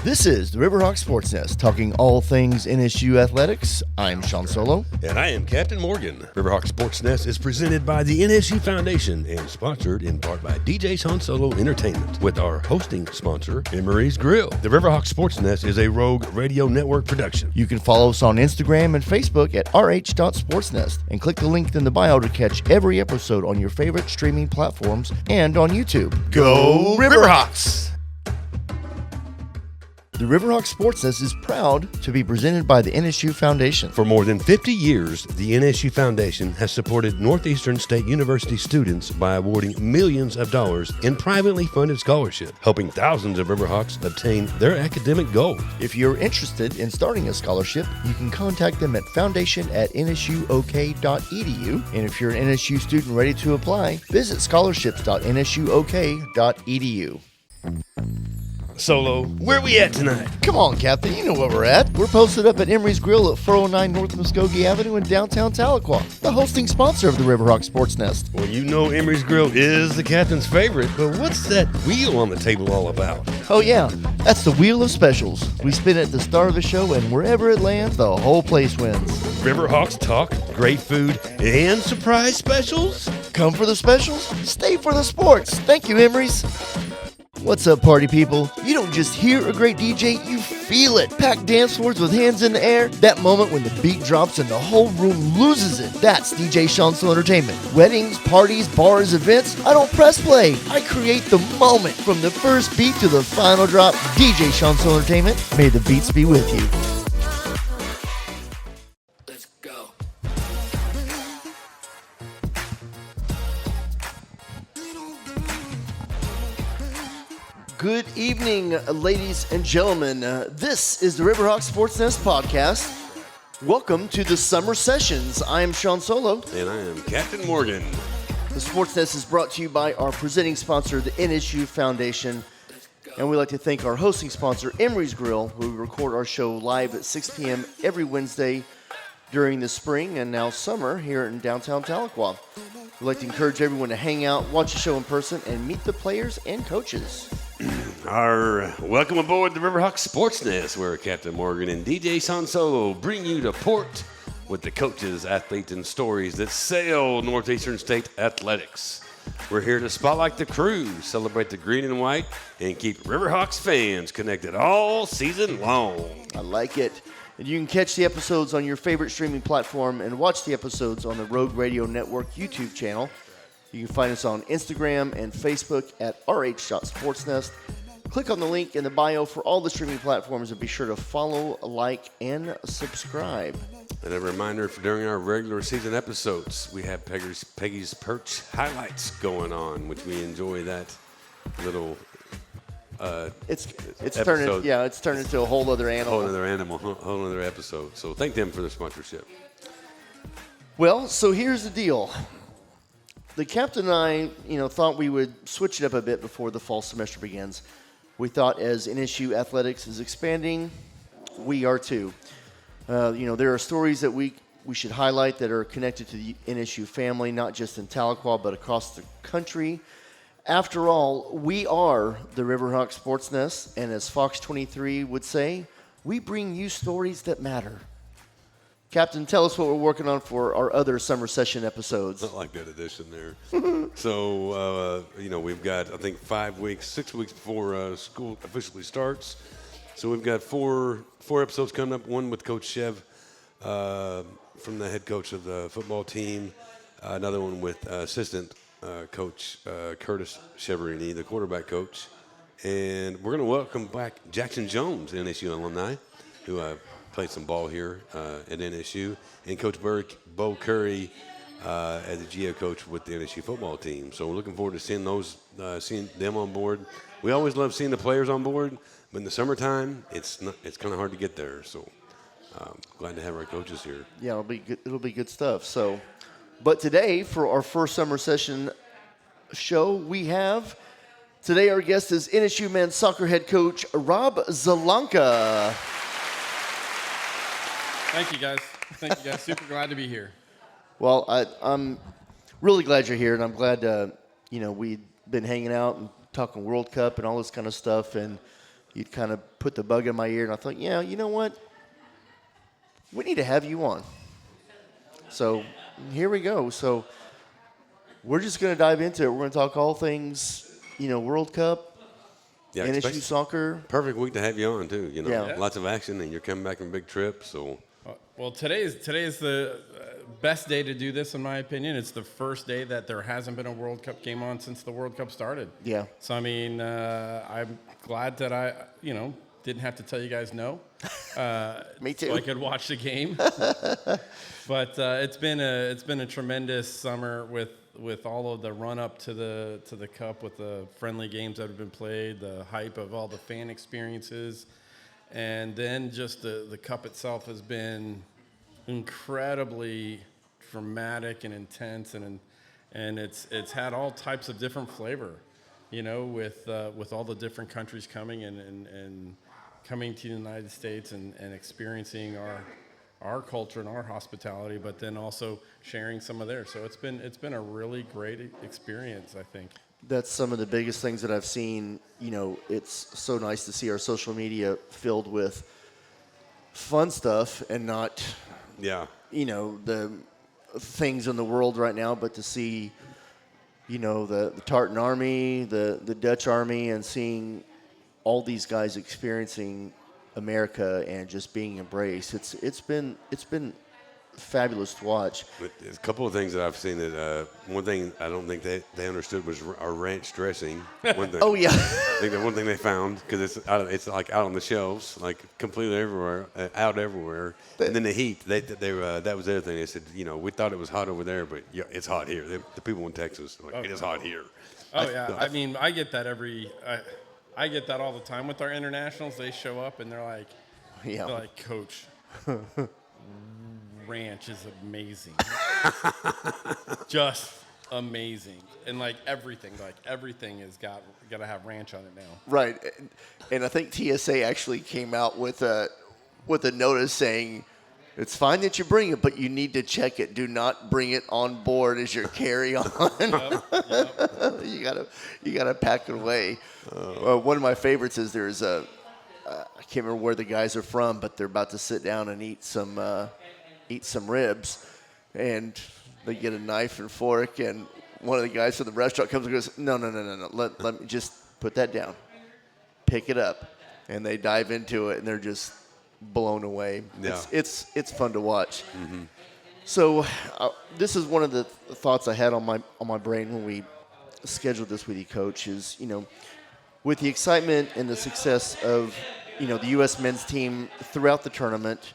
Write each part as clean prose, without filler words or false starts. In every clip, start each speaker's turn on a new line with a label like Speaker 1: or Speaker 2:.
Speaker 1: This is the Riverhawk SportsNest, talking all things NSU athletics. I'm Sean Solo.
Speaker 2: And I am Captain Morgan. Riverhawk SportsNest is presented by the NSU Foundation and sponsored in part by DJ Sean Solo Entertainment, with our hosting sponsor, Emery's Grill. The Riverhawk SportsNest is a Rogue Radio Network production.
Speaker 1: You can follow us on Instagram and Facebook at rh.sportsnest and click the link in the bio to catch every episode on your favorite streaming platforms and on YouTube.
Speaker 2: Go Riverhawks!
Speaker 1: The Riverhawk SportsNest is proud to be presented by the NSU Foundation.
Speaker 2: For more than 50 years, the NSU Foundation has supported Northeastern State University students by awarding millions of dollars in privately funded scholarships, helping thousands of Riverhawks obtain their academic goals.
Speaker 1: If you're interested in starting a scholarship, you can contact them at foundation@nsuok.edu. And if you're an NSU student ready to apply, visit scholarships.nsuok.edu.
Speaker 2: Solo, where we at tonight?
Speaker 1: Come on, Captain, you know where we're at. We're posted up at Emery's Grill at 409 North Muskogee Avenue in downtown Tahlequah, the hosting sponsor of the Riverhawk SportsNest.
Speaker 2: Well, you know Emery's Grill is the captain's favorite, but what's that wheel on the table all about?
Speaker 1: Oh yeah, that's the Wheel of Specials. We spin it at the start of the show, and wherever it lands, the whole place wins.
Speaker 2: Riverhawks talk, great food, and surprise specials?
Speaker 1: Come for the specials, stay for the sports. Thank you, Emery's. What's up, party people? You don't just hear a great DJ, you feel it. Packed dance floors with hands in the air. That moment when the beat drops and the whole room loses it. That's DJ Sean Solo Entertainment. Weddings, parties, bars, events. I don't press play. I create the moment. From the first beat to the final drop, DJ Sean Solo Entertainment. May the beats be with you.
Speaker 3: Let's go.
Speaker 1: Good evening, ladies and gentlemen. This is the Riverhawk SportsNest podcast. Welcome to the summer sessions. I am Sean Solo.
Speaker 2: And I am Captain Morgan.
Speaker 1: The SportsNest is brought to you by our presenting sponsor, the NSU Foundation. And we'd like to thank our hosting sponsor, Emery's Grill, who we record our show live at 6 p.m. every Wednesday during the spring and now summer here in downtown Tahlequah. We'd like to encourage everyone to hang out, watch the show in person, and meet the players and coaches.
Speaker 2: Our welcome aboard the Riverhawk SportsNest, where Captain Morgan and DJ Sean Solo bring you to port with the coaches, athletes, and stories that sail Northeastern State athletics. We're here to spotlight the crew, celebrate the green and white, and keep Riverhawks fans connected all season long.
Speaker 1: I like it. And you can catch the episodes on your favorite streaming platform and watch the episodes on the Rogue Radio Network YouTube channel. You can find us on Instagram and Facebook at rh.sportsnest. Click on the link in the bio for all the streaming platforms and be sure to follow, like, and subscribe.
Speaker 2: And a reminder, during our regular season episodes, we have Peggy's Perch highlights going on, which we enjoy that little
Speaker 1: It's
Speaker 2: episode.
Speaker 1: turned into a whole other animal.
Speaker 2: Whole other episode. So thank them for their sponsorship.
Speaker 1: Well, so here's the deal. The captain and I, thought we would switch it up a bit before the fall semester begins. We thought as NSU athletics is expanding, we are too. There are stories that we should highlight that are connected to the NSU family, not just in Tahlequah, but across the country. After all, we are the Riverhawk SportsNest, and as Fox 23 would say, we bring you stories that matter. Captain, tell us what we're working on for our other summer session episodes.
Speaker 2: Not like that addition there. So, we've got, I think, 6 weeks before school officially starts. So we've got four episodes coming up, one with Coach Chev from the head coach of the football team, another one with assistant coach Curtis Cheverini, the quarterback coach. And we're going to welcome back Jackson Jones, NSU alumni, who played some ball here at NSU, and Coach Bo Curry as a GA coach with the NSU football team. So we're looking forward to seeing them on board. We always love seeing the players on board, but in the summertime, it's kind of hard to get there. So glad to have our coaches here.
Speaker 1: Yeah, it'll be good stuff. So, but today for our first summer session show, today our guest is NSU men's soccer head coach Rob Czlonka.
Speaker 4: Thank you, guys. Super glad to be here.
Speaker 1: Well, I'm really glad you're here, and I'm glad we've been hanging out and talking World Cup and all this kind of stuff. And you'd kind of put the bug in my ear, and I thought, yeah, you know what? We need to have you on. So here we go. So we're just going to dive into it. We're going to talk all things, World Cup,
Speaker 2: Yeah,
Speaker 1: NSU soccer.
Speaker 2: perfect week to have you on too.
Speaker 1: Yeah.
Speaker 2: Lots of action, and you're coming back from a big trip. So
Speaker 4: Well, today's the best day to do this, in my opinion. It's the first day that there hasn't been a World Cup game on since the World Cup started.
Speaker 1: Yeah.
Speaker 4: So, I mean, I'm glad that I, didn't have to tell you guys no.
Speaker 1: Me too.
Speaker 4: So I could watch the game. But it's been a tremendous summer with all of the run up to the Cup, with the friendly games that have been played, the hype of all the fan experiences. And then just the Cup itself has been incredibly dramatic and intense, and it's had all types of different flavor, with all the different countries coming and coming to the United States and experiencing our culture and our hospitality, but then also sharing some of theirs. So it's been a really great experience, I think.
Speaker 1: That's some of the biggest things that I've seen. It's so nice to see our social media filled with fun stuff and not, the things in the world right now, but to see, the Tartan Army, the Dutch Army, and seeing all these guys experiencing America and just being embraced. It's been fabulous to watch.
Speaker 2: there's a couple of things that I've seen that one thing I don't think they understood was our ranch dressing. One thing,
Speaker 1: Oh yeah.
Speaker 2: I think the one thing they found, because it's like out on the shelves, like completely everywhere, out everywhere. And then the heat, that was the other thing. They said, we thought it was hot over there, but it's hot here. The people in Texas, it is hot here.
Speaker 4: Oh yeah, I mean, I get that I get that all the time with our internationals. They show up and they're like, Coach, ranch is amazing, just amazing, and everything has got to have ranch on it now.
Speaker 1: Right, and I think TSA actually came out with a notice saying, it's fine that you bring it, but you need to check it. Do not bring it on board as your carry-on.
Speaker 4: Yep.
Speaker 1: You gotta pack it away. One of my favorites is there's I can't remember where the guys are from, but they're about to sit down and eat some ribs, and they get a knife and fork, and one of the guys from the restaurant comes and goes, no, let me just put that down, pick it up, and they dive into it, and they're just blown away.
Speaker 2: Yeah.
Speaker 1: It's fun to watch.
Speaker 2: Mm-hmm.
Speaker 1: So this is one of the thoughts I had on my brain when we scheduled this with you, Coach, is with the excitement and the success of the U.S. men's team throughout the tournament,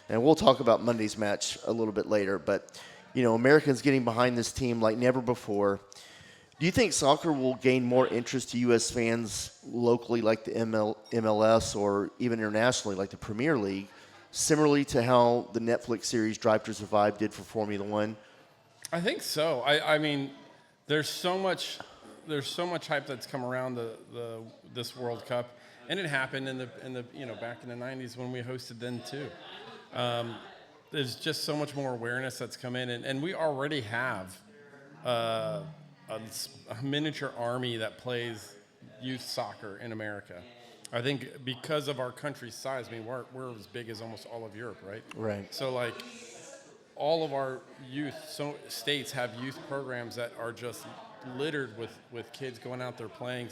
Speaker 1: and we'll talk about Monday's match a little bit later, but Americans getting behind this team like never before. Do you think soccer will gain more interest to U.S. fans locally, like the MLS, or even internationally, like the Premier League, similarly to how the Netflix series Drive to Survive did for Formula One?
Speaker 4: I think so. I mean, there's so much hype that's come around this World Cup, and it happened in the back in the 90s when we hosted then too. There's just so much more awareness that's come in, and we already have a miniature army that plays youth soccer in America. I think because of our country's size, I mean, we're as big as almost all of Europe, right?
Speaker 1: Right.
Speaker 4: So all of our states have youth programs that are just littered with kids going out there playing.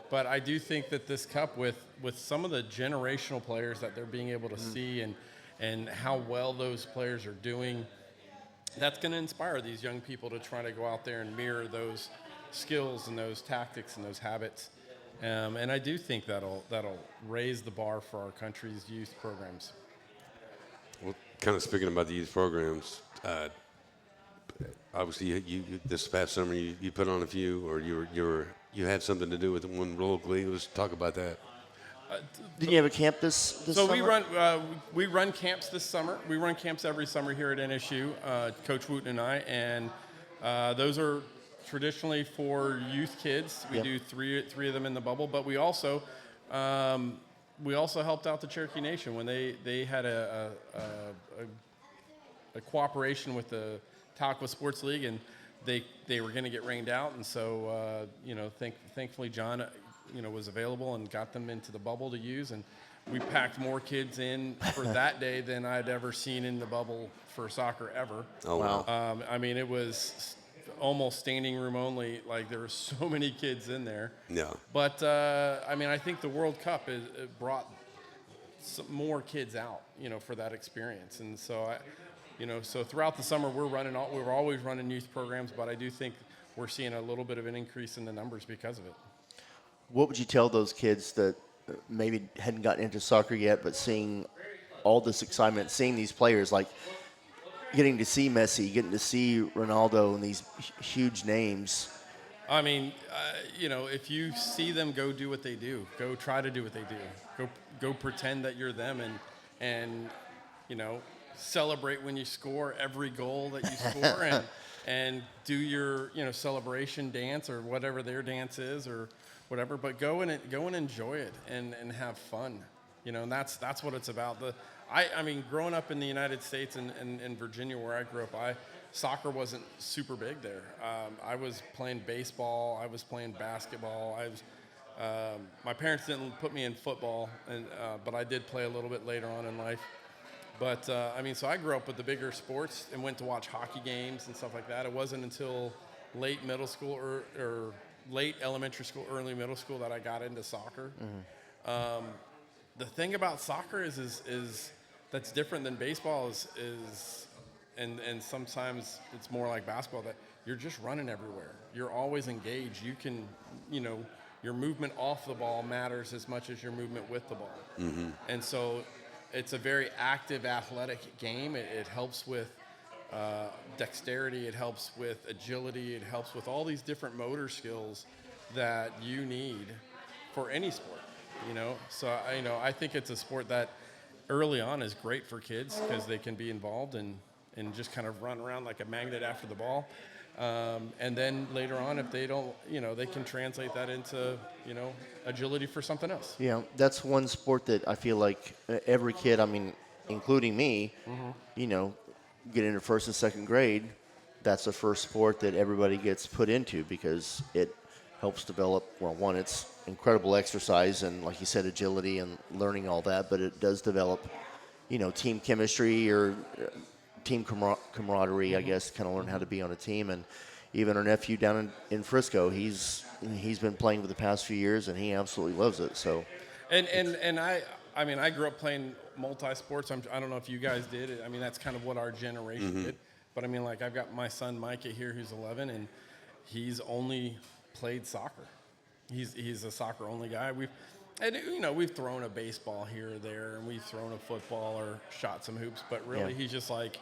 Speaker 4: But I do think that this Cup, with some of the generational players that they're being able to see and how well those players are doing, that's going to inspire these young people to try to go out there and mirror those skills and those tactics and those habits. And I do think that'll raise the bar for our country's youth programs.
Speaker 2: Well, kind of speaking about the youth programs, obviously you this past summer you put on a few, or you had something to do with one locally. Let's talk about that.
Speaker 1: Did you have a camp this
Speaker 4: So
Speaker 1: summer?
Speaker 4: we run camps this summer. We run camps every summer here at NSU, Coach Wooten and I, and those are traditionally for youth kids. We do three of them in the bubble, but we also helped out the Cherokee Nation when they had a cooperation with the Tahlequah Sports League, and they were going to get rained out, and so thankfully John was available and got them into the bubble to use. And we packed more kids in for that day than I'd ever seen in the bubble for soccer ever.
Speaker 2: Oh, wow.
Speaker 4: I mean, it was almost standing room only. Like, there were so many kids in there.
Speaker 2: Yeah.
Speaker 4: But, I mean, I think the World Cup it brought some more kids out, for that experience. And so, so throughout the summer, we're always running youth programs, but I do think we're seeing a little bit of an increase in the numbers because of it.
Speaker 1: What would you tell those kids that maybe hadn't gotten into soccer yet, but seeing all this excitement, seeing these players, like getting to see Messi, getting to see Ronaldo and these huge names?
Speaker 4: I mean, if you see them go do what they do, go try to do what they do, go pretend that you're them, and celebrate when you score every goal that you score, and do your celebration dance or whatever their dance is or whatever. But go and enjoy it and have fun, and that's what it's about. I mean, growing up in the United States and in Virginia where I grew up, soccer wasn't super big there. I was playing baseball. I was playing basketball. My parents didn't put me in football, but I did play a little bit later on in life. But, I mean, so I grew up with the bigger sports and went to watch hockey games and stuff like that. It wasn't until late middle school or late elementary school, early middle school that I got into soccer. Mm-hmm. The thing about soccer is that's different than baseball and sometimes it's more like basketball, that you're just running everywhere. You're always engaged. You can, your movement off the ball matters as much as your movement with the ball. Mm-hmm. And so it's a very active, athletic game. It helps with dexterity. It helps with agility. It helps with all these different motor skills that you need for any sport, So, I think it's a sport that early on is great for kids because they can be involved and just kind of run around like a magnet after the ball. And then later on, if they don't, they can translate that into, agility for something else.
Speaker 1: Yeah, that's one sport that I feel like every kid, I mean, including me, mm-hmm. Get into first and second grade, that's the first sport that everybody gets put into because it helps develop, well, one, it's incredible exercise and, like you said, agility and learning all that, but it does develop, team chemistry or team camaraderie, mm-hmm. I guess, kind of learn how to be on a team. And even our nephew down in Frisco, he's been playing for the past few years, and he absolutely loves it. So,
Speaker 4: and I mean, I grew up playing multi-sports. I don't know if you guys did. I mean, that's kind of what our generation mm-hmm. did. But I mean, like, I've got my son Micah here, who's 11, and he's only played soccer. He's a soccer-only guy. We've thrown a baseball here or there, and we've thrown a football or shot some hoops. But really, he's just like,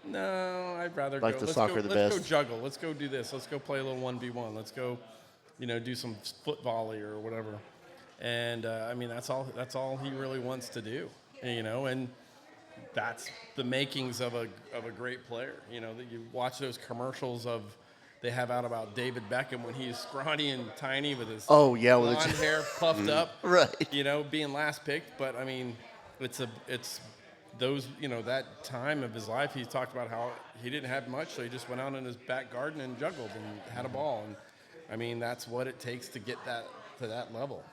Speaker 4: no, I'd rather
Speaker 1: like
Speaker 4: go.
Speaker 1: Let's
Speaker 4: go juggle. Let's go do this. Let's go play a little 1v1. Let's go, do some foot volley or whatever. And I mean, that's all he really wants to do. And that's the makings of a great player. That you watch those commercials they have out about David Beckham when he's scrawny and tiny with his blonde hair puffed up,
Speaker 1: right?
Speaker 4: Being last picked. But I mean, it's those that time of his life. He talked about how he didn't have much, so he just went out in his back garden and juggled and had a ball. And I mean, that's what it takes to get to that level.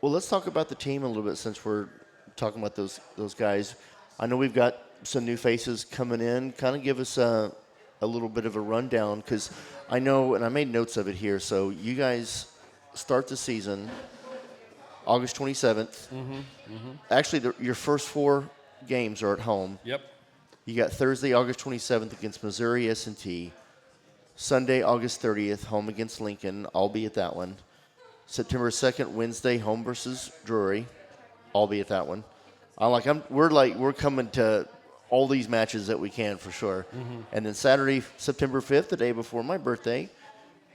Speaker 1: Well, let's talk about the team a little bit since we're talking about those guys. I know we've got some new faces coming in. Kind of give us a little bit of a rundown, because I know, and I made notes of it here, so you guys start the season August 27th. Mm-hmm, mm-hmm. Actually, your first 4 games are at home.
Speaker 4: Yep.
Speaker 1: You got Thursday, August 27th against Missouri S&T. Sunday, August 30th, home against Lincoln. I'll be at that one. September 2nd, Wednesday, home versus Drury. I'll be at that one. We're coming to all these matches that we can for sure. Mm-hmm. And then Saturday, September 5th, the day before my birthday,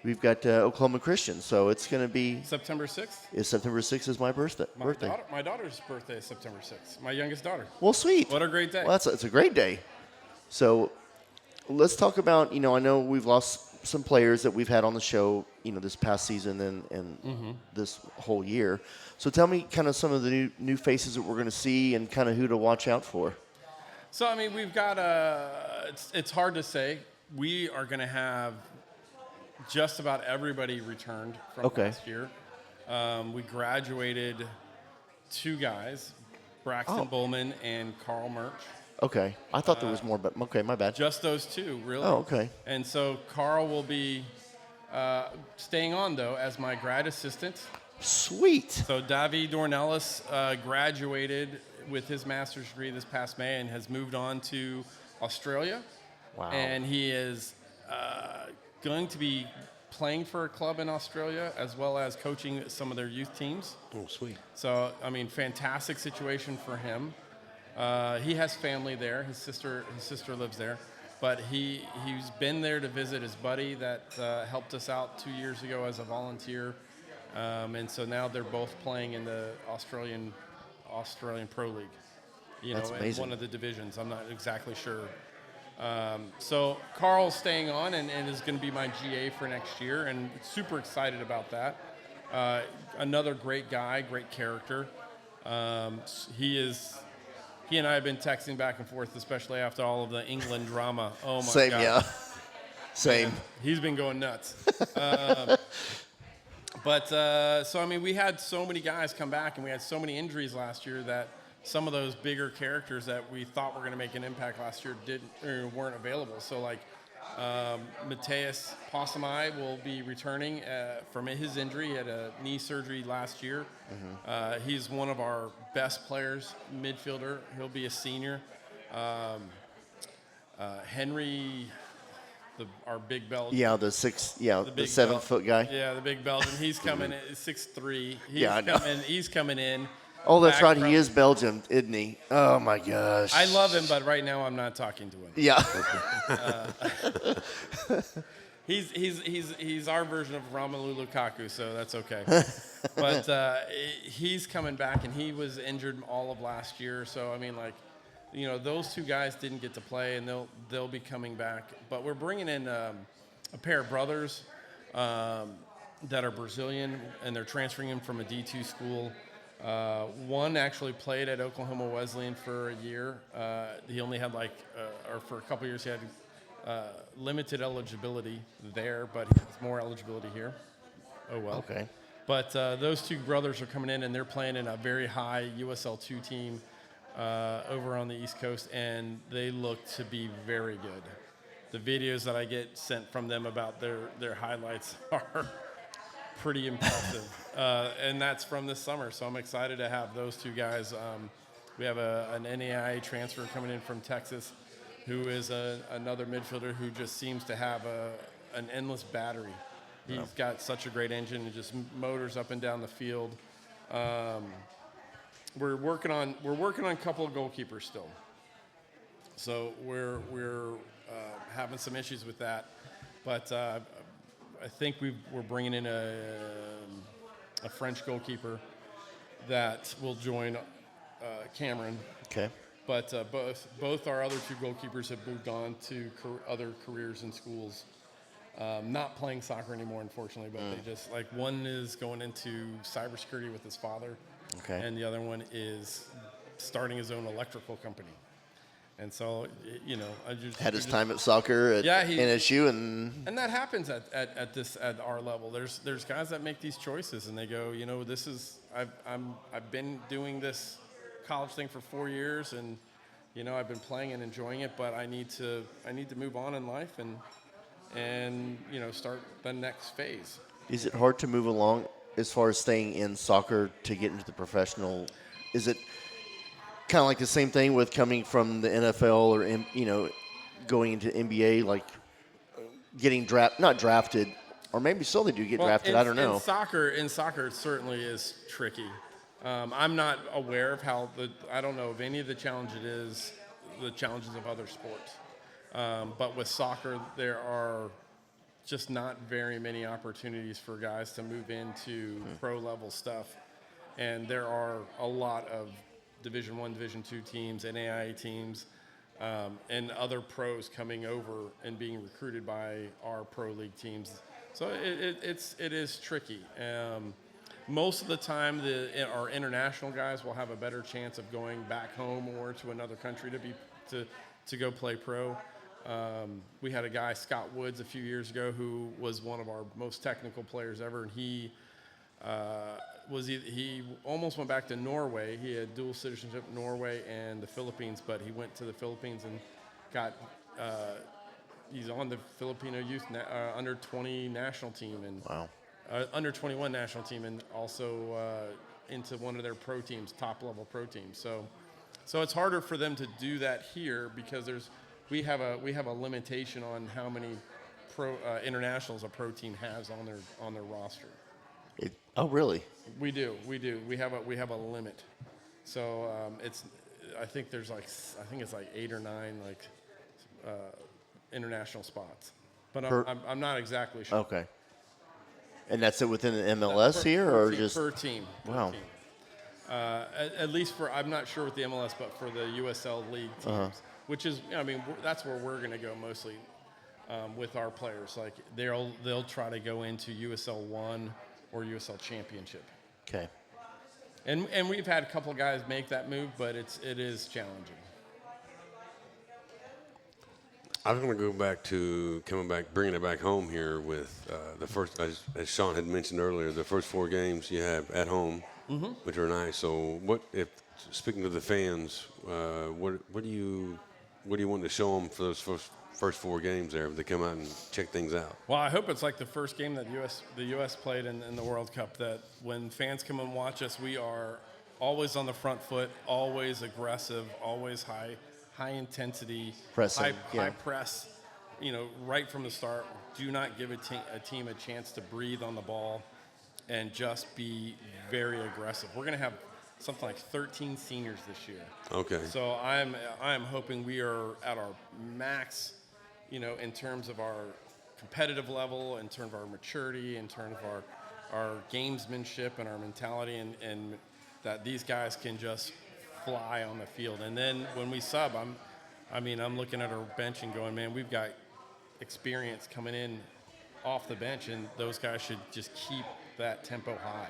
Speaker 1: we've got Oklahoma Christian. So it's going to be
Speaker 4: September 6th.
Speaker 1: September 6th is my birthday.
Speaker 4: My daughter's birthday is September 6th. My youngest daughter.
Speaker 1: Well, sweet.
Speaker 4: What a great day.
Speaker 1: Well, it's a great day. So let's talk about, I know we've lost some players that we've had on the show, this past season and mm-hmm. this whole year. So tell me kind of some of the new faces that we're going to see and kind of who to watch out for.
Speaker 4: So, I mean, we've got it's hard to say. We are going to have just about everybody returned from last year. We graduated 2 guys, Braxton Bowman and Carl Murch.
Speaker 1: Okay. I thought there was more, but okay, my bad.
Speaker 4: Just those 2, really.
Speaker 1: Oh, okay.
Speaker 4: And so Carl will be staying on, though, as my grad assistant.
Speaker 1: Sweet.
Speaker 4: So Davi Dornelis graduated with his master's degree this past May and has moved on to Australia.
Speaker 1: Wow.
Speaker 4: And he is going to be playing for a club in Australia as well as coaching some of their youth teams.
Speaker 2: Oh, sweet.
Speaker 4: So, I mean, fantastic situation for him. He has family there. His sister lives there. But he's been there to visit his buddy that helped us out 2 years ago as a volunteer. And so now they're both playing in the Australian Pro League.
Speaker 1: That's amazing.
Speaker 4: In one of the divisions. I'm not exactly sure. So Carl's staying on and is going to be my GA for next year, and super excited about that. Another great guy, great character. He and I have been texting back and forth, especially after all of the England drama. Oh, my
Speaker 1: Same,
Speaker 4: God.
Speaker 1: yeah. Same.
Speaker 4: Man, he's been going nuts. So, I mean, we had so many guys come back, and we had so many injuries last year that some of those bigger characters that we thought were going to make an impact last year weren't available. So, like, Mateus Passamai will be returning from his injury. He had a knee surgery last year. Mm-hmm. He's one of our best players, midfielder. He'll be a senior. Henry, our big Belgian.
Speaker 1: Yeah, the 7-foot guy.
Speaker 4: Yeah, the big Belgian. He's coming in 6'3". He's coming in.
Speaker 1: Oh, that's right. He is Belgian, isn't he? Oh my gosh.
Speaker 4: I love him, but right now I'm not talking to him.
Speaker 1: Yeah.
Speaker 4: He's our version of Romelu Lukaku, so that's okay. But he's coming back, and he was injured all of last year. So I mean, like, those 2 guys didn't get to play, and they'll be coming back. But we're bringing in a pair of brothers that are Brazilian, and they're transferring him from a D2 school. One actually played at Oklahoma Wesleyan for a year. He only had or for a couple years he had limited eligibility there, but he has more eligibility here. Oh, well.
Speaker 1: Okay.
Speaker 4: But those 2 brothers are coming in, and they're playing in a very high USL2 team over on the East Coast, and they look to be very good. The videos that I get sent from them about their highlights are pretty impressive. And that's from this summer, so I'm excited to have those 2 guys. We have an NAIA transfer coming in from Texas who is another midfielder who just seems to have an endless battery. He's got such a great engine and just motors up and down the field. We're working on a couple of goalkeepers still. So we're having some issues with that. But I think we're bringing in a French goalkeeper that will join Cameron.
Speaker 1: Okay.
Speaker 4: But both our other 2 goalkeepers have moved on to other careers in schools. Not playing soccer anymore, unfortunately, but they just, like, one is going into cybersecurity with his father.
Speaker 1: Okay.
Speaker 4: And the other one is starting his own electrical company. And so, I just
Speaker 1: had his time at soccer at NSU, and
Speaker 4: that happens at our level. There's guys that make these choices, and they go, this is I've been doing this college thing for 4 years, and I've been playing and enjoying it, but I need to move on in life and start the next phase.
Speaker 1: Is it hard to move along as far as staying in soccer to get into the professional? Is it kind of like the same thing with coming from the NFL or going into NBA, like getting not drafted, or maybe still they do get drafted. I don't know.
Speaker 4: In soccer, it certainly is tricky. I'm not aware of I don't know of any of the challenges of other sports. But with soccer, there are just not very many opportunities for guys to move into pro level stuff, and there are a lot of Division I, Division II teams, NAIA teams, and other pros coming over and being recruited by our pro league teams. So it is tricky. Most of the time, our international guys will have a better chance of going back home or to another country to go play pro. We had a guy, Scott Woods, a few years ago who was one of our most technical players ever, and he he almost went back to Norway. He had dual citizenship, Norway and the Philippines, but he went to the Philippines and got. He's on the Filipino youth under 20 national team and
Speaker 1: Wow.
Speaker 4: Under 21 national team, and also into one of their pro teams, top level pro teams. So it's harder for them to do that here because we have a limitation on how many internationals a pro team has on their roster.
Speaker 1: Oh, really?
Speaker 4: We do. We have a limit. So I think it's like 8 or 9 international spots, but I'm not exactly sure.
Speaker 1: Okay. And that's it within the MLS here, or just
Speaker 4: per team?
Speaker 1: Wow.
Speaker 4: Team. At least I'm not sure with the MLS, but for the USL League teams, which is, that's where we're going to go mostly with our players. Like they'll try to go into USL 1 or USL Championship.
Speaker 1: Okay.
Speaker 4: And we've had a couple of guys make that move, but it is challenging.
Speaker 2: I was going to go back to bringing it back home here with the first, as Sean had mentioned earlier, the first 4 games you have at home, which are nice. So, speaking to the fans, what do you want to show them for those first 4 games there if they come out and check things out?
Speaker 4: Well, I hope it's like the first game that the U.S. played in the World Cup, that when fans come and watch us, we are always on the front foot, always aggressive, always high intensity,
Speaker 1: Pressing,
Speaker 4: high press, right from the start. Do not give a team a chance to breathe on the ball and just be very aggressive. We're going to have something like 13 seniors this year.
Speaker 2: Okay.
Speaker 4: So I'm hoping we are at our max, in terms of our competitive level, in terms of our maturity, in terms of our gamesmanship and our mentality, and that these guys can just fly on the field. And then when we sub, I'm looking at our bench and going, man, we've got experience coming in off the bench, and those guys should just keep that tempo high.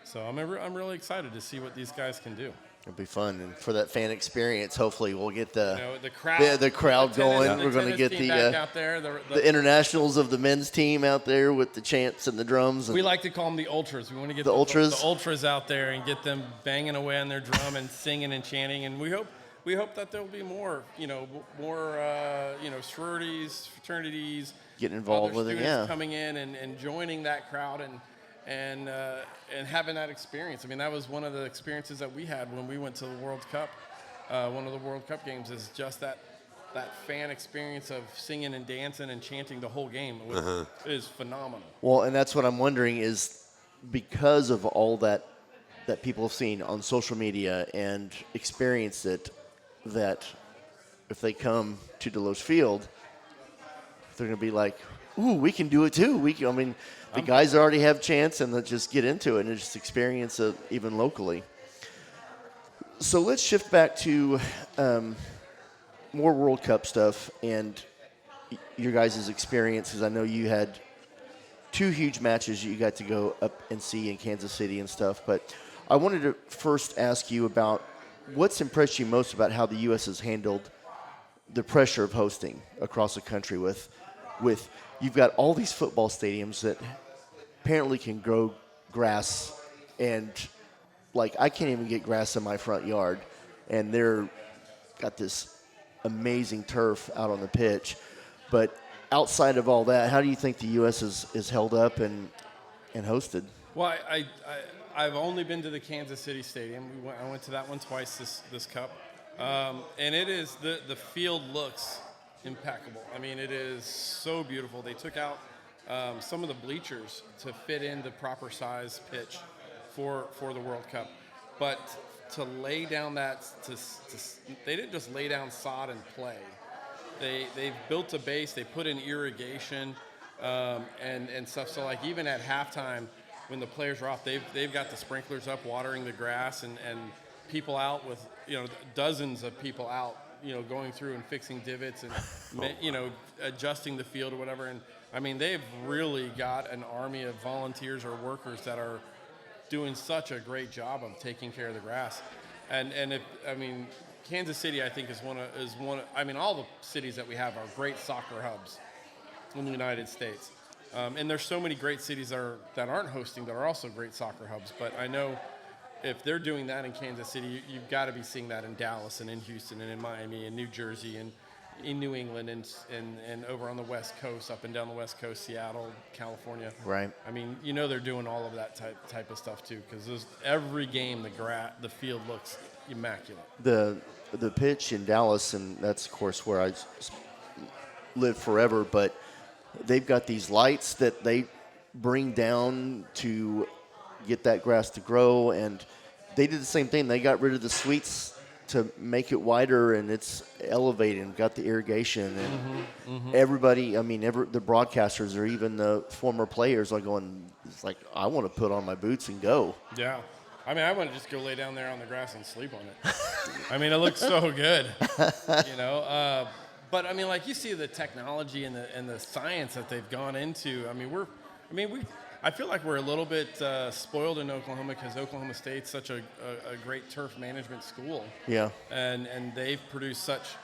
Speaker 4: So I'm really excited to see what these guys can do.
Speaker 1: It'll be fun, and for that fan experience, hopefully we'll get the
Speaker 4: crowd
Speaker 1: going.
Speaker 4: The
Speaker 1: We're going to get
Speaker 4: out there,
Speaker 1: the internationals of the men's team out there with the chants and the drums.
Speaker 4: We like to call them the ultras. We want to get
Speaker 1: the ultras
Speaker 4: out there and get them banging away on their drum and singing and chanting. And we hope that there will be more sororities, fraternities,
Speaker 1: getting involved with it. Yeah,
Speaker 4: coming in and joining that crowd and having that experience. That was one of the experiences that we had when we went to the World Cup. One of the World Cup games is just that fan experience of singing and dancing and chanting the whole game is phenomenal.
Speaker 1: Well, and that's what I'm wondering is because of all that people have seen on social media and experienced it, that if they come to Delos Field, they're going to be like, ooh, we can do it too. The guys already have chance, and let's just get into it and just experience it even locally. So let's shift back to more World Cup stuff and your guys' experience, because I know you had 2 huge matches you got to go up and see in Kansas City and stuff. But I wanted to first ask you about what's impressed you most about how the U.S. has handled the pressure of hosting across the country with you've got all these football stadiums that apparently can grow grass, and I can't even get grass in my front yard, and they're got this amazing turf out on the pitch. But outside of all that, how do you think the U.S. is held up and hosted?
Speaker 4: Well, I've only been to the Kansas City Stadium. I went to that one twice this Cup, and it is the field looks impeccable. It is so beautiful. They took out some of the bleachers to fit in the proper size pitch for the World Cup, but to lay down they didn't just lay down sod and play. They've built a base. They put in irrigation and stuff. So even at halftime, when the players are off, they've got the sprinklers up, watering the grass, and people out with dozens of people out, going through and fixing divots and adjusting the field or whatever. And they've really got an army of volunteers or workers that are doing such a great job of taking care of the grass. Kansas City, I think, is one of all the cities that we have are great soccer hubs in the United States. And there's so many great cities that aren't hosting that are also great soccer hubs. But I know if they're doing that in Kansas City, you've got to be seeing that in Dallas and in Houston and in Miami and New Jersey and in New England and over on the West Coast, up and down the West Coast, Seattle, California.
Speaker 1: Right.
Speaker 4: I mean, they're doing all of that type of stuff too, because every game the field looks immaculate.
Speaker 1: The pitch in Dallas, and that's of course where I lived forever, but they've got these lights that they bring down to get that grass to grow, and they did the same thing. They got rid of the suites to make it wider, and it's elevated and got the irrigation, and everybody, the broadcasters or even the former players are going, it's like, I want to put on my boots and go.
Speaker 4: Yeah. I mean, I want to just go lay down there on the grass and sleep on it. I mean, it looks so good, But I mean, like, you see the technology and the science that they've gone into. I feel like we're a little bit spoiled in Oklahoma because Oklahoma State's such a great turf management school.
Speaker 1: Yeah.
Speaker 4: And they've produced such,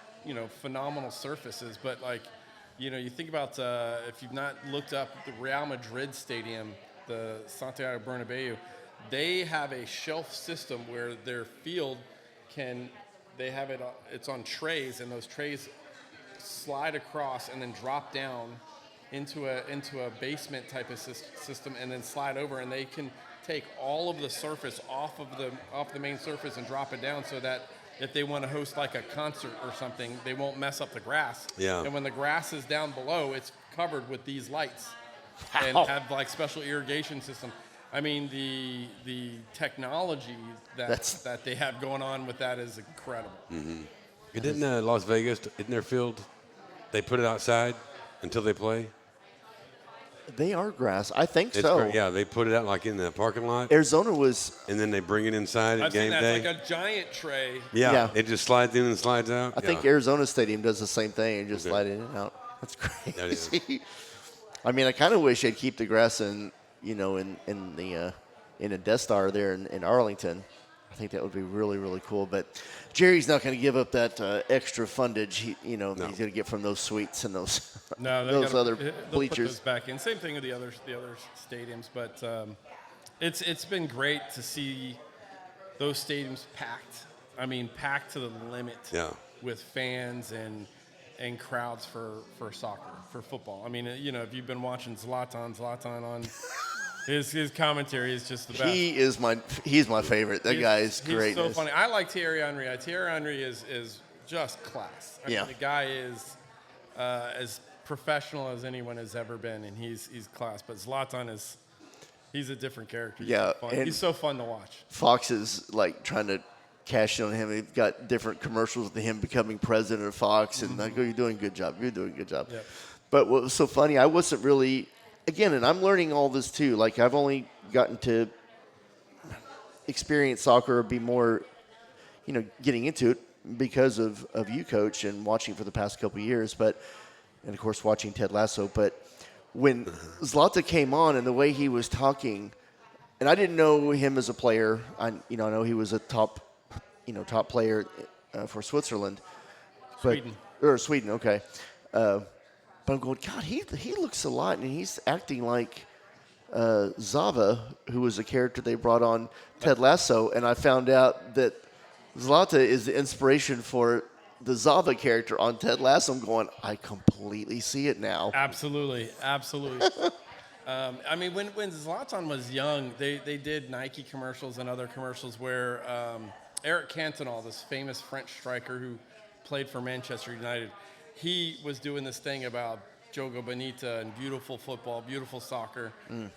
Speaker 4: phenomenal surfaces. But like, you think about if you've not looked up the Real Madrid stadium, the Santiago Bernabeu, they have a shelf system where their field it's on trays, and those trays slide across and then drop down into a basement type of system, and then slide over, and they can take all of the surface off the main surface and drop it down, so that if they want to host like a concert or something, they won't mess up the grass.
Speaker 2: Yeah.
Speaker 4: And when the grass is down below, it's covered with these lights and have like special irrigation system. I mean, the technology that they have going on with that is incredible.
Speaker 2: Mm-hmm. Didn't Las Vegas, in their field, they put it outside until they play?
Speaker 1: They are grass. I think so.
Speaker 2: Great. Yeah, they put it out like in the parking lot.
Speaker 1: Arizona was.
Speaker 2: And then they bring it inside at game day.
Speaker 4: It's like a giant tray.
Speaker 2: Yeah, it just slides in and slides out.
Speaker 1: I think Arizona Stadium does the same thing and just slide in and out. That's crazy.
Speaker 2: That is.
Speaker 1: I mean, I kind of wish they'd keep the grass in a Death Star there in Arlington. I think that would be really, really cool. But Jerry's not going to give up that extra fundage. He's going to get from those suites and those other bleachers.
Speaker 4: Put those back in. Same thing with the other stadiums. But it's been great to see those stadiums packed. I mean, packed to the limit.
Speaker 2: Yeah.
Speaker 4: With fans and crowds for soccer, for football. I mean, if you've been watching Zlatan on. His commentary is just the best.
Speaker 1: He's my favorite. That guy is great.
Speaker 4: He's so funny. I like Thierry Henry. Thierry Henry is just class. I mean, the guy is as professional as anyone has ever been, and he's class. But Zlatan he's a different character. He's so fun to watch.
Speaker 1: Fox is like trying to cash in on him. They've got different commercials with him becoming president of Fox, and I go, "You're doing a good job. You're doing a good job." Yep. But what was so funny, I wasn't really. Again, and I'm learning all this too. Like, I've only gotten to experience soccer or be more, getting into it because of you, Coach, and watching for the past couple of years. And of course, watching Ted Lasso. But when Zlatan came on and the way he was talking, and I didn't know him as a player. I know he was a top player for Switzerland. Sweden, okay. But I'm going, God, he looks a lot, and he's acting like Zava, who was a character they brought on Ted Lasso, and I found out that Zlatan is the inspiration for the Zava character on Ted Lasso. I'm going, I completely see it now.
Speaker 4: Absolutely. I mean, when Zlatan was young, they did Nike commercials and other commercials where Eric Cantona, this famous French striker who played for Manchester United, he was doing this thing about Jogo Bonito and beautiful football, beautiful soccer,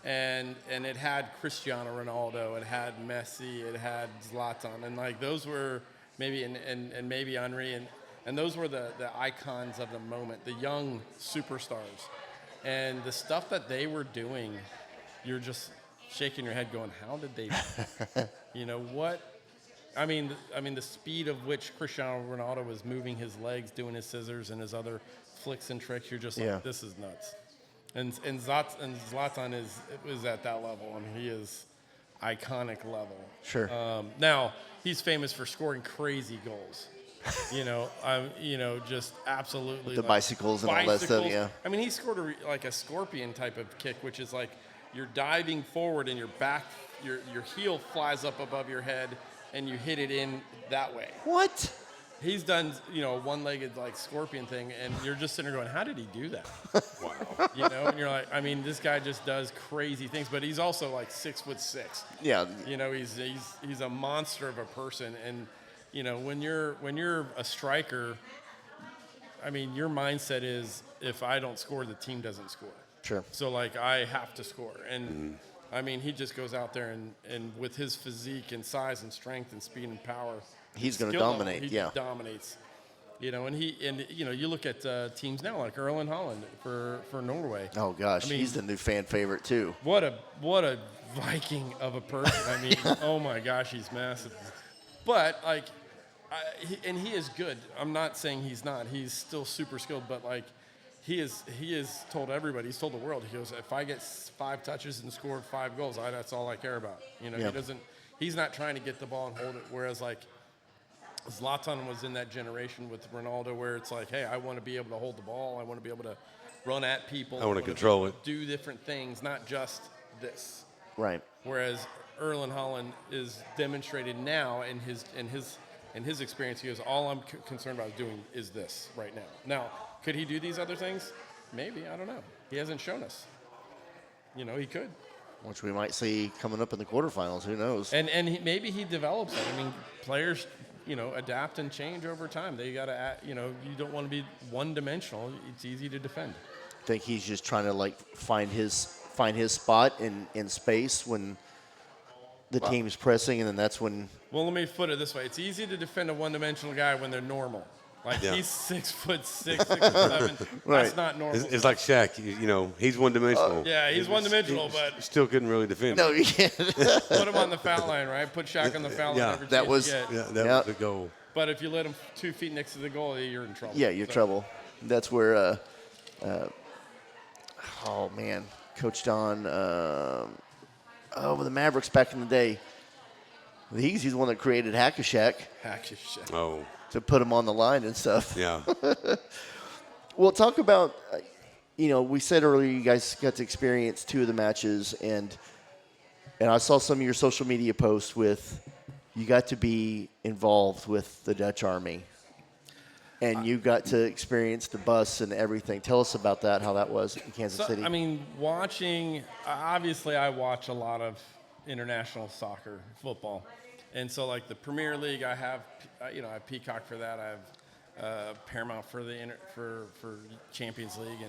Speaker 4: and it had Cristiano Ronaldo, it had Messi, it had Zlatan, and like those were maybe and maybe Henry, and those were the icons of the moment, the young superstars, and the stuff that they were doing, you're just shaking your head, going, how did they? What? I mean, the speed of which Cristiano Ronaldo was moving his legs, doing his scissors and his other flicks and tricks, you're just like, this is nuts. And Zlatan is at that level, and he is iconic level.
Speaker 1: Sure.
Speaker 4: Now, he's famous for scoring crazy goals. Just absolutely
Speaker 1: The bicycles and all that stuff, yeah.
Speaker 4: I mean, he scored like a scorpion type of kick, which is like you're diving forward and your heel flies up above your head and you hit it in that way.
Speaker 1: What?
Speaker 4: He's done, one-legged like scorpion thing, and you're just sitting there going, how did he do that?
Speaker 2: Wow.
Speaker 4: And you're like, I mean, this guy just does crazy things, but he's also like 6'6".
Speaker 1: Yeah.
Speaker 4: He's a monster of a person, and when you're a striker, I mean, your mindset is if I don't score, the team doesn't score.
Speaker 1: Sure.
Speaker 4: So like I have to score, and I mean, he just goes out there and with his physique and size and strength and speed and power,
Speaker 1: he's going to
Speaker 4: skill
Speaker 1: dominate.
Speaker 4: level, he dominates. And you look at teams now like Erling Haaland for Norway.
Speaker 1: Oh gosh,
Speaker 4: I mean,
Speaker 1: he's the new fan favorite too.
Speaker 4: What a Viking of a person. I mean, oh my gosh, he's massive. But like, he is good. I'm not saying he's not. He's still super skilled. But like, he is told everybody. He's told the world. He goes, if I get 5 touches and score 5 goals, that's all I care about.
Speaker 1: Yeah.
Speaker 4: He's not trying to get the ball and hold it. Whereas like, Zlatan was in that generation with Ronaldo, where it's like, hey, I want to be able to hold the ball. I want to be able to run at people.
Speaker 2: I want to control it.
Speaker 4: Do different things, not just this.
Speaker 1: Right.
Speaker 4: Whereas Erling Haaland is demonstrated now in his experience. He goes, all I'm concerned about doing is this right now. Now, could he do these other things? Maybe. I don't know. He hasn't shown us. He could.
Speaker 1: Which we might see coming up in the quarterfinals. Who knows?
Speaker 4: And maybe he develops it. I mean, players, adapt and change over time. They got to, you don't want to be one-dimensional. It's easy to defend.
Speaker 1: I think he's just trying to like find his spot in space when the team's pressing, and then that's when.
Speaker 4: Well, let me put it this way: it's easy to defend a one-dimensional guy when they're normal. Like he's 6'6", 6'7".
Speaker 1: Right.
Speaker 4: That's not normal.
Speaker 2: It's like Shaq. He's one-dimensional.
Speaker 4: Yeah, he's one-dimensional,
Speaker 2: He
Speaker 4: but
Speaker 2: still couldn't really defend.
Speaker 1: No, you can't.
Speaker 4: put him on the foul line, right? Put Shaq on the foul line. Every
Speaker 1: that
Speaker 4: chance
Speaker 1: was-
Speaker 4: you get.
Speaker 2: Yeah, that was the goal.
Speaker 4: But if you let him 2 feet next to the goal, you're in trouble.
Speaker 1: Yeah, you're trouble. That's where. Oh man, Coach Don. With the Mavericks back in the day. He's the one that created Hack-a-Shack
Speaker 2: Oh,
Speaker 1: to put him on the line and stuff.
Speaker 2: yeah.
Speaker 1: Well, talk about, we said earlier you guys got to experience 2 of the matches, and I saw some of your social media posts with you got to be involved with the Dutch Army, and you got to experience the bus and everything. Tell us about that, how that was in Kansas City.
Speaker 4: I mean, obviously I watch a lot of international soccer, football. And so, like the Premier League, I have Peacock for that. I have Paramount for for Champions League,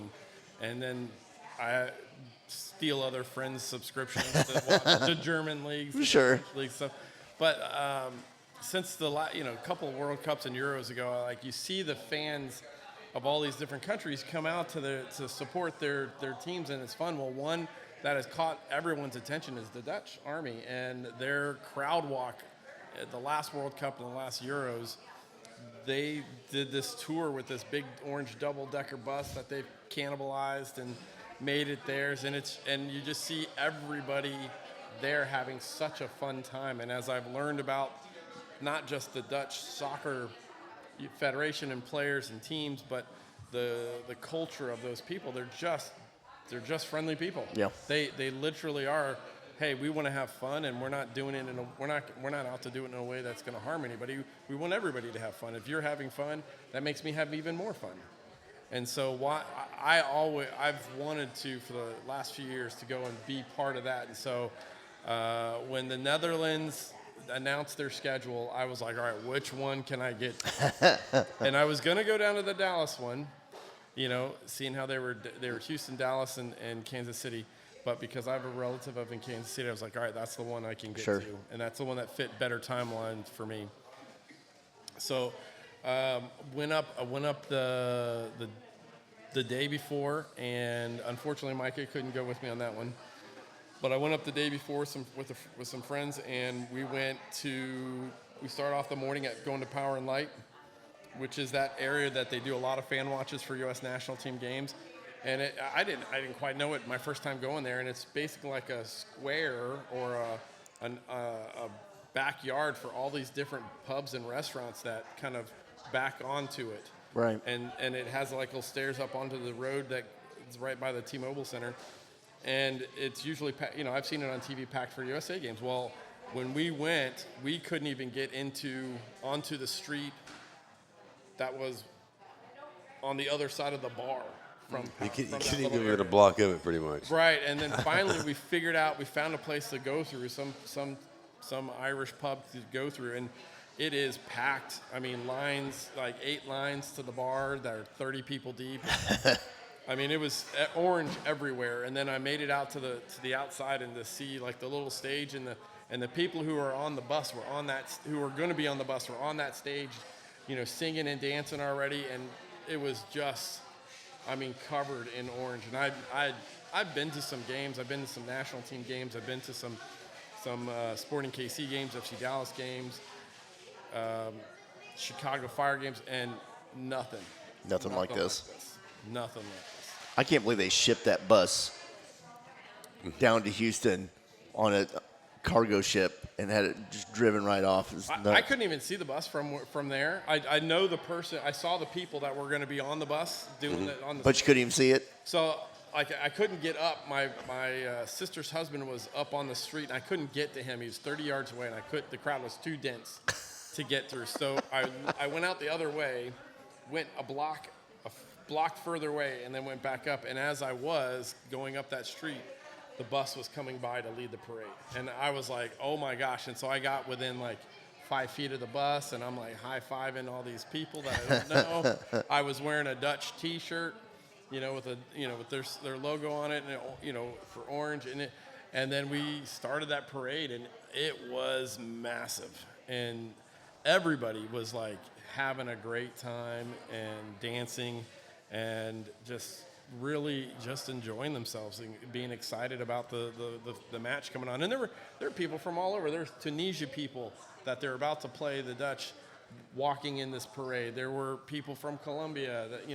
Speaker 4: and then I steal other friends' subscriptions to watch the German leagues,
Speaker 1: Sure.
Speaker 4: the league stuff. But since the couple of World Cups and Euros ago, like you see the fans of all these different countries come out to support their teams, and it's fun. Well, one that has caught everyone's attention is the Dutch Army and their crowd walk at the last World Cup and the last Euros. They did this tour with this big orange double-decker bus that they've cannibalized and made it theirs, and you just see everybody there having such a fun time. And as I've learned about not just the Dutch Soccer Federation and players and teams, but the culture of those people, they're just friendly people.
Speaker 1: Yeah.
Speaker 4: They literally are. Hey, we want to have fun, and we're not doing it we're not out to do it in a way that's going to harm anybody. We want everybody to have fun. If you're having fun, that makes me have even more fun. And so I've wanted to for the last few years to go and be part of that. And so when the Netherlands announced their schedule, I was like, all right, which one can I get? And I was going to go down to the Dallas one, seeing how they were Houston, Dallas, and Kansas City. But because I have a relative up in Kansas City, I was like, all right, that's the one I can get
Speaker 1: Sure.
Speaker 4: to. And that's the one that fit better timelines for me. So went up the day before, and unfortunately Micah couldn't go with me on that one. But I went up the day before with some friends, and we started off the morning at going to Power and Light, which is that area that they do a lot of fan watches for U.S. national team games. And I didn't quite know it my first time going there, and it's basically like a square or a backyard for all these different pubs and restaurants that kind of back onto it.
Speaker 1: Right.
Speaker 4: And it has like little stairs up onto the road that is right by the T-Mobile Center. And it's usually, I've seen it on TV packed for USA games. Well, when we went, we couldn't even get onto the street that was on the other side of the bar.
Speaker 2: You can't even get within a block of it, pretty much.
Speaker 4: Right, and then finally we found a place to go through, some Irish pub to go through, and it is packed. I mean, lines, like 8 lines to the bar that are 30 people deep. I mean, it was orange everywhere, and then I made it out to the outside and to see like the little stage, and the people who are on the bus who are going to be on the bus were on that stage, singing and dancing already, and it was just, covered in orange. And I've been to some games. I've been to some national team games. I've been to some Sporting KC games, FC Dallas games, Chicago Fire games, and nothing
Speaker 1: Like this.
Speaker 4: Nothing like this.
Speaker 1: I can't believe they shipped that bus down to Houston on a cargo ship and had it just driven right off.
Speaker 4: I couldn't even see the bus from there. I know the person. I saw the people that were going to be on the bus doing it on the.
Speaker 1: But you couldn't even see it.
Speaker 4: So I couldn't get up. My sister's husband was up on the street, and I couldn't get to him. He was 30 yards away, and the crowd was too dense to get through. So I went out the other way, went a block further away, and then went back up. And as I was going up that street, the bus was coming by to lead the parade. And I was like, oh my gosh. And so I got within like 5 feet of the bus, and I'm like high-fiving all these people that I don't know. I was wearing a Dutch T-shirt, with their logo on it, and for orange. And then we started that parade, and it was massive. And everybody was like having a great time and dancing and just really just enjoying themselves and being excited about the match coming on. And there were people from all over. There's Tunisia people that they're about to play the Dutch walking in this parade. There were people from Colombia that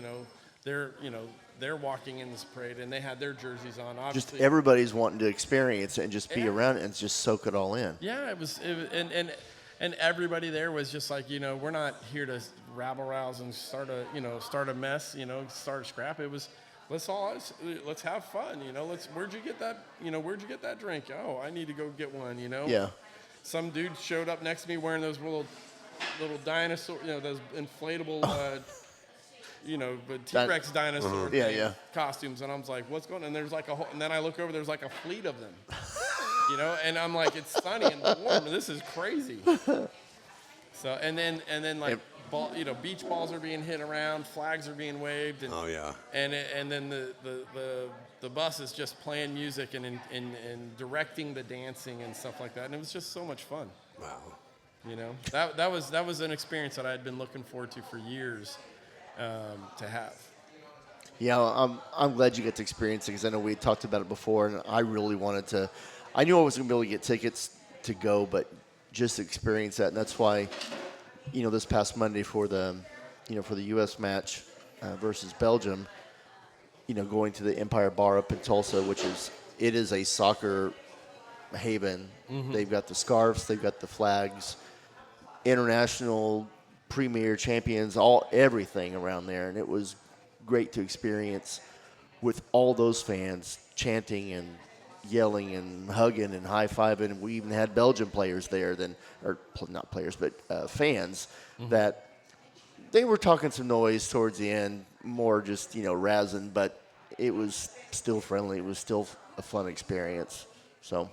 Speaker 4: they're walking in this parade, and they had their jerseys on. Obviously,
Speaker 1: just everybody's wanting to experience it and just be around it and just soak it all in.
Speaker 4: Yeah, it was and everybody there was just like, we're not here to rabble rouse and start a mess, start a scrap. It was let's have fun, where'd you get that drink? Oh, I need to go get one,
Speaker 1: Yeah.
Speaker 4: Some dude showed up next to me wearing those little dinosaur, those inflatable but T-Rex dinosaur costumes, and I was like, what's going on? And there's like and then I look over, there's like a fleet of them. And I'm like, it's sunny and warm, and this is crazy. So, and then like, beach balls are being hit around, flags are being waved, and and then the bus is just playing music and directing the dancing and stuff like that, and it was just so much fun.
Speaker 2: Wow.
Speaker 4: That was an experience that I had been looking forward to for years to have.
Speaker 1: Yeah, I'm glad you get to experience it because I know we talked about it before, and I really wanted to. I knew I wasn't going to be able to get tickets to go, but just experience that, and that's why, this past Monday for the U.S. match versus Belgium, going to the Empire Bar up in Tulsa, it is a soccer haven. Mm-hmm. They've got the scarves, they've got the flags, international premier champions, everything around there, and it was great to experience with all those fans chanting and yelling and hugging and high-fiving. We even had Belgian players there, not players, but fans, that they were talking some noise towards the end, more just, razzing, but it was still friendly. It was still a fun experience. So